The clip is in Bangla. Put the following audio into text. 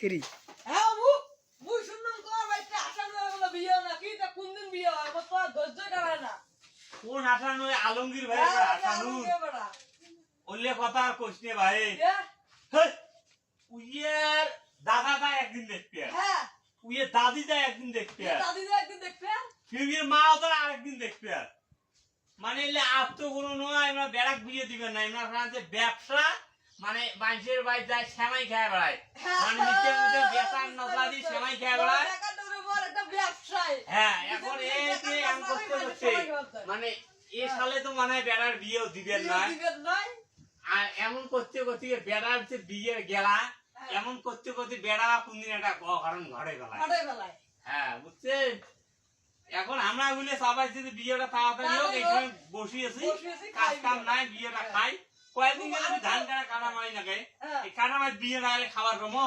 3 হ্যাঁ বাবু মুই শুনলাম তোর ভাইটা আসার বলে বিয়ে নাকি তা কোন দিন বিয়ে হয় আমার তো ধৈর্য ধরে না কোন হাসানু আলমগীর ভাই হাসানু ওলে কথা আর কইছনে ভাই উইয়ের দাদাটা একদিন দেখতে হ্যাঁ উইয়ের দাদিটা একদিন দেখতে দাদিদা একদিন দেখবে ফিরির মাও তো আরেকদিন দেখতে মানে এলে আত্মগুণ নয় আমরা বেড়াক বিয়ে দিবেন না আমরা ফ্রান্সে ব্যবসা মানে মানুষের বাড়ি যায় সেমাই খেয়ে বেড়ায় মানে নিচে নিচে বেচার নজলা দিয়ে সেমাই খেয়ে বেড়ায় হ্যাঁ এখন এই যে এমন করতে হচ্ছে মানে এ সালে তো মানে বেড়ার বিয়েও দিবেন না আর এমন করতে করতে বেড়ার যে বিয়ে গেলা এমন করতে করতে বেড়া কোনদিন একটা কারণ ঘরে বেলায় হ্যাঁ বুঝছেন এখন আমরা বলে সবাই যদি বিয়েটা তাড়াতাড়ি হোক এখানে বসিয়েছি কাজ কাম নাই বিয়েটা খাই কয়েকদিন গেলে ধান কাটা কাটা মারি নাকি এই কাটা মাছ বিয়ে না হলে খাবার কমো